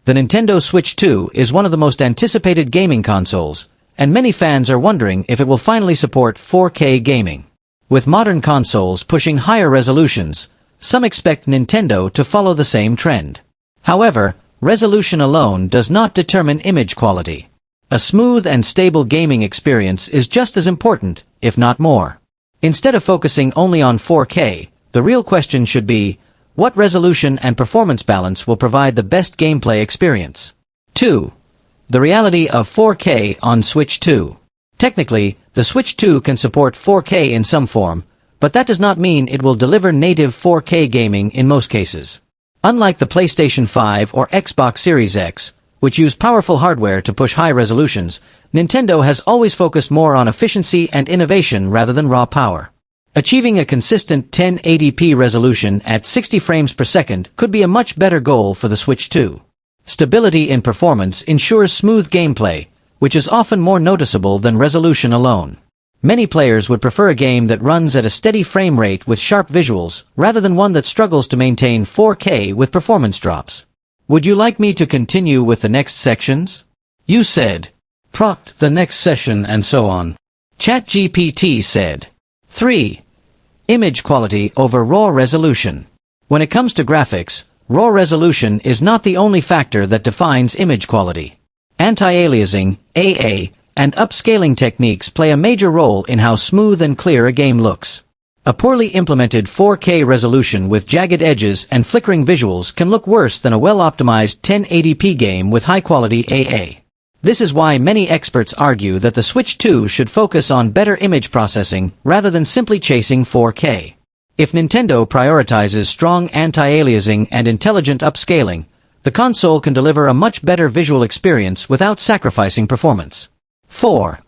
The Nintendo Switch 2 is one of the most anticipated gaming consoles, and many fans are wondering if it will finally support 4K gaming. With modern consoles pushing higher resolutions, some expect Nintendo to follow the same trend. However, resolution alone does not determine image quality. A smooth and stable gaming experience is just as important, if not more. Instead of focusing only on 4K, the real question should be, what resolution and performance balance will provide the best gameplay experience? 2. The reality of 4K on Switch 2. Technically, the Switch 2 can support 4K in some form, but that does not mean it will deliver native 4K gaming in most cases. Unlike the PlayStation 5 or Xbox Series X, which use powerful hardware to push high resolutions, Nintendo has always focused more on efficiency and innovation rather than raw power. Achieving a consistent 1080p resolution at 60 frames per second could be a much better goal for the Switch 2. Stability in performance ensures smooth gameplay, which is often more noticeable than resolution alone. Many players would prefer a game that runs at a steady frame rate with sharp visuals, rather than one that struggles to maintain 4K with performance drops. Would you like me to continue with the next sections? You said. Proct the next session and so on. ChatGPT said. 3. Image quality over raw resolution. When it comes to graphics, raw resolution is not the only factor that defines image quality. Anti-Aliasing, AA, and upscaling techniques play a major role in how smooth and clear a game looks. A poorly implemented 4K resolution with jagged edges and flickering visuals can look worse than a well-optimized 1080p game with high-quality AA. This is why many experts argue that the Switch 2 should focus on better image processing rather than simply chasing 4K. If Nintendo prioritizes strong anti-aliasing and intelligent upscaling, the console can deliver a much better visual experience without sacrificing performance. 4.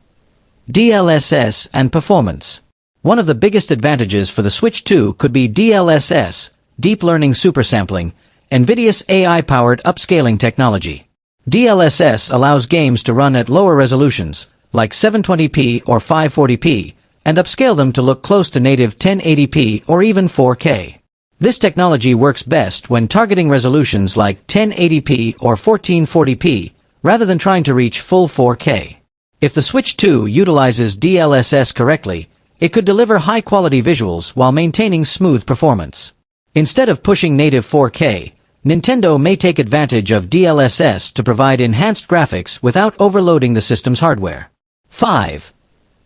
DLSS and performance. One of the biggest advantages for the Switch 2 could be DLSS, Deep Learning Supersampling, NVIDIA's AI-powered upscaling technology. DLSS allows games to run at lower resolutions, like 720p or 540p, and upscale them to look close to native 1080p or even 4K. This technology works best when targeting resolutions like 1080p or 1440p, rather than trying to reach full 4K. If the Switch 2 utilizes DLSS correctly, it could deliver high-quality visuals while maintaining smooth performance. Instead of pushing native 4K, Nintendo may take advantage of DLSS to provide enhanced graphics without overloading the system's hardware. 5.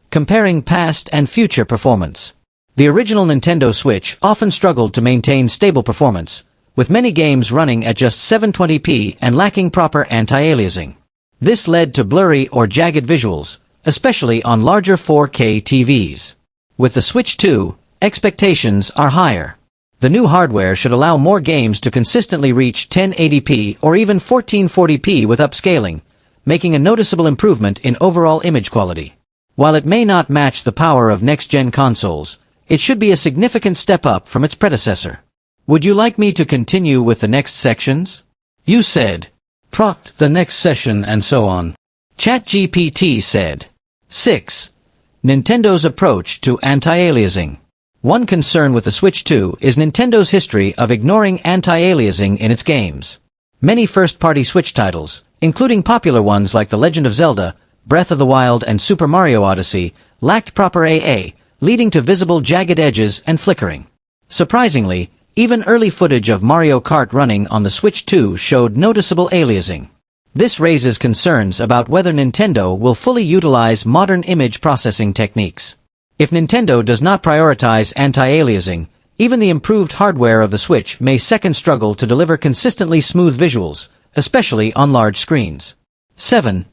Comparing past and future performance. The original Nintendo Switch often struggled to maintain stable performance, with many games running at just 720p and lacking proper anti-aliasing. This led to blurry or jagged visuals, especially on larger 4K TVs. With the Switch 2, expectations are higher. The new hardware should allow more games to consistently reach 1080p or even 1440p with upscaling, making a noticeable improvement in overall image quality. While it may not match the power of next-gen consoles, it should be a significant step up from its predecessor. Would you like me to continue with the next sections? You said. Proct the next session and so on. ChatGPT said. 6. Nintendo's approach to anti-aliasing. One concern with the Switch 2 is Nintendo's history of ignoring anti-aliasing in its games. Many first-party Switch titles, including popular ones like The Legend of Zelda, Breath of the Wild and Super Mario Odyssey, lacked proper AA, leading to visible jagged edges and flickering. Surprisingly, even early footage of Mario Kart running on the Switch 2 showed noticeable aliasing. This raises concerns about whether Nintendo will fully utilize modern image processing techniques. If Nintendo does not prioritize anti-aliasing, even the improved hardware of the Switch may struggle to deliver consistently smooth visuals, especially on large screens. 7.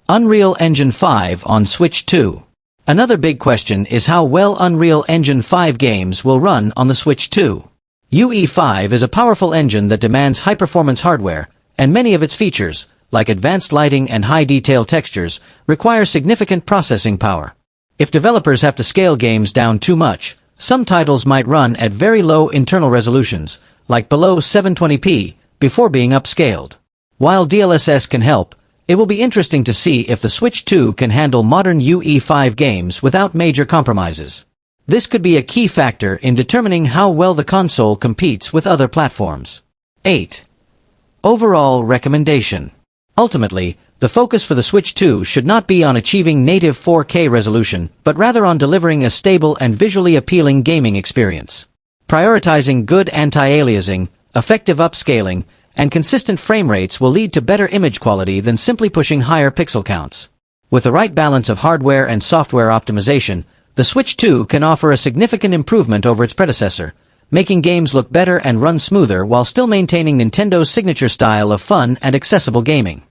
Unreal Engine 5 on Switch 2. Another big question is how well Unreal Engine 5 games will run on the Switch 2. UE5 is a powerful engine that demands high-performance hardware, and many of its features, like advanced lighting and high-detail textures, require significant processing power. If developers have to scale games down too much, some titles might run at very low internal resolutions, like below 720p, before being upscaled. While DLSS can help, it will be interesting to see if the Switch 2 can handle modern UE5 games without major compromises. This could be a key factor in determining how well the console competes with other platforms. 8. Overall recommendation. Ultimately, the focus for the Switch 2 should not be on achieving native 4K resolution, but rather on delivering a stable and visually appealing gaming experience. Prioritizing good anti-aliasing, effective upscaling, and consistent frame rates will lead to better image quality than simply pushing higher pixel counts. With the right balance of hardware and software optimization, the Switch 2 can offer a significant improvement over its predecessor, making games look better and run smoother while still maintaining Nintendo's signature style of fun and accessible gaming.